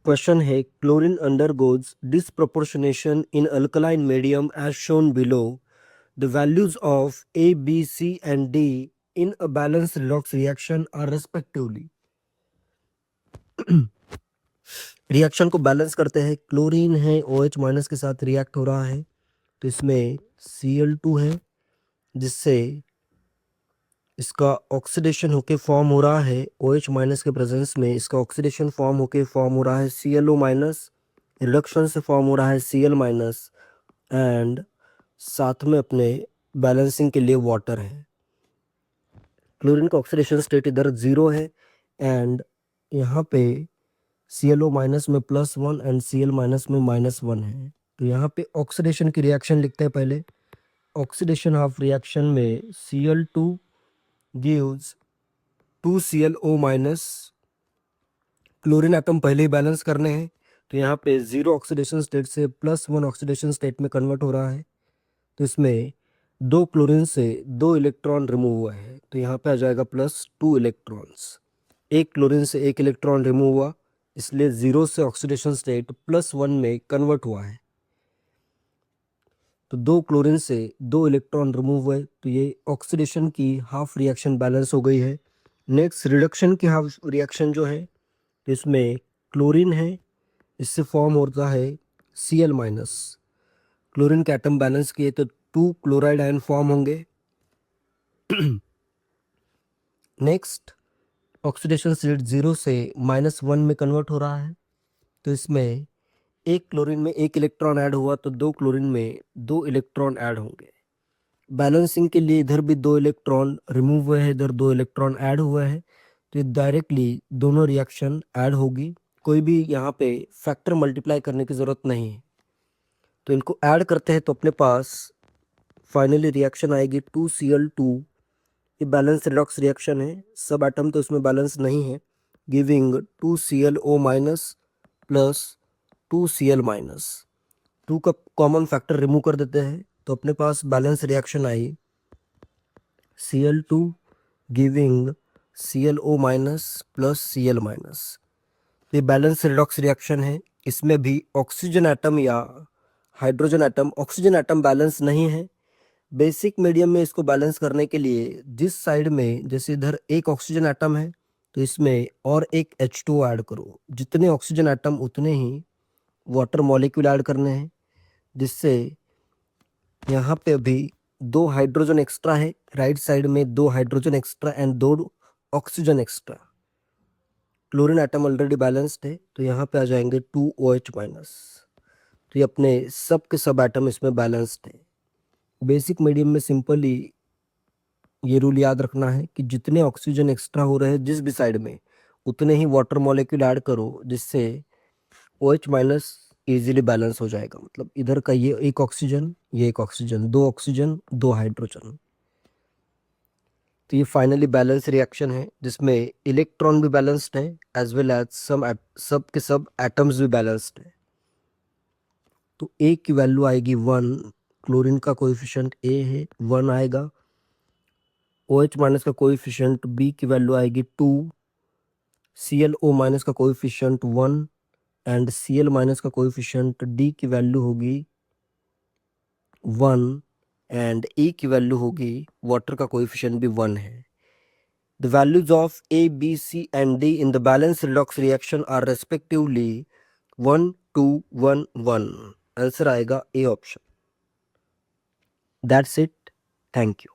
Question है chlorine undergoes disproportionation in alkaline medium as shown below the values of A B C and D in a balanced redox reaction are respectively. Reaction को balance करते हैं। Chlorine है OH minus के साथ react हो रहा है तो इसमें Cl2 है जिससे इसका ऑक्सीडेशन होके फॉर्म हो रहा है OH माइनस के प्रेजेंस में। इसका ऑक्सीडेशन फॉर्म होके फॉर्म हो रहा है ClO माइनस, रिडक्शन से फॉर्म हो रहा है Cl माइनस एंड साथ में अपने बैलेंसिंग के लिए वाटर है। क्लोरीन का ऑक्सीडेशन स्टेट इधर 0 है एंड यहाँ पे ClO माइनस में +1 एंड Cl माइनस में -1 है। तो यहाँ पे ऑक्सीडेशन की रिएक्शन लिखते हैं पहले। ऑक्सीडेशन ऑफ रिएक्शन में Cl2 gives 2ClO minus. Chlorine atom पहले ही बैलेंस करने हैं तो यहाँ पे 0 ऑक्सीडेशन स्टेट से +1 ऑक्सीडेशन स्टेट में कन्वर्ट हो रहा है। तो इसमें 2 क्लोरीन से 2 इलेक्ट्रॉन रिमूव हुआ है तो यहाँ पे आ जाएगा +2 इलेक्ट्रॉन्स। एक क्लोरीन से 1 इलेक्ट्रॉन रिमूव हुआ इसलिए 0 से ऑक्सीडेशन स्टेट +1 में कन्वर्ट हुआ है। तो 2 क्लोरीन से 2 इलेक्ट्रॉन रिमूव हुए तो ये ऑक्सीडेशन की हाफ रिएक्शन बैलेंस हो गई है। नेक्स्ट रिडक्शन की हाफ रिएक्शन जो है तो इसमें क्लोरीन है, इससे फॉर्म होता है Cl माइनस। क्लोरीन के एटम बैलेंस किए तो 2 क्लोराइड आयन फॉर्म होंगे। नेक्स्ट ऑक्सीडेशन स्टेट 0 से -1 में कन्वर्ट हो रहा है तो इसमें एक क्लोरीन में 1 इलेक्ट्रॉन ऐड हुआ तो 2 क्लोरीन में 2 इलेक्ट्रॉन ऐड होंगे। बैलेंसिंग के लिए इधर भी 2 इलेक्ट्रॉन रिमूव हुए हैं, इधर 2 इलेक्ट्रॉन ऐड हुए हैं तो डायरेक्टली दोनों रिएक्शन ऐड होगी। कोई भी यहाँ पे फैक्टर मल्टीप्लाई करने की ज़रूरत नहीं है। तो इनको ऐड करते हैं तो अपने पास फाइनली रिएक्शन आएगी 2Cl2। ये बैलेंस रिडॉक्स रिएक्शन है, सब एटम तो इसमें बैलेंस नहीं है, giving 2ClO minus plus 2Cl minus. 2 का कॉमन फैक्टर रिमूव कर देते हैं तो अपने पास balance reaction I Cl2 giving ClO minus plus Cl minus. ये बैलेंस रिडॉक्स रिएक्शन है। इसमें भी ऑक्सीजन एटम या hydrogen atom, oxygen atom balance नहीं है। बेसिक मीडियम में इसको बैलेंस करने के लिए जिस साइड में जैसे इधर एक ऑक्सीजन एटम है तो इसमें और एक H2O ऐड करो। जितने ऑक्सीजन एटम उतने ही वाटर मॉलिक्यूल ऐड करने हैं जिससे यहाँ पे अभी 2 हाइड्रोजन एक्स्ट्रा है, राइट साइड में 2 hydrogen extra and 2 oxygen extra. Chlorine atom already balanced है तो यहाँ पे आ जाएंगे 2OH माइनस। तो ये अपने सब के सब एटम इसमें बैलेंस्ड है। बेसिक मीडियम में सिंपली ये रूल याद रखना है कि जितने ऑक्सीजन एक्स्ट्रा हो रहे हैं जिस भी साइड में उतने ही वाटर मॉलिक्यूल ऐड करो जिससे OH माइनस इजीली बैलेंस हो जाएगा। मतलब इधर का ये एक ऑक्सीजन, ये एक ऑक्सीजन, 2 ऑक्सीजन 2 हाइड्रोजन। तो ये फाइनली बैलेंस रिएक्शन है जिसमें इलेक्ट्रॉन भी बैलेंस्ड है एज वेल एज सब के सब एटम्स भी बैलेंस्ड है। तो A की वैल्यू आएगी 1, क्लोरीन का कोएफिशिएंट A है 1 आएगा। OH माइनस का कोएफिशिएंट B की वैल्यू आएगी 2, ClO माइनस का कोएफिशिएंट 1 एंड Cl माइनस का कोएफिशिएंट D की वैल्यू होगी 1 एंड E की वैल्यू होगी, वाटर का कोएफिशिएंट भी 1 है। The values of A, B, C and D in the balanced redox reaction are respectively 1, 2, 1, 1. Answer आएगा A option. That's it. Thank you.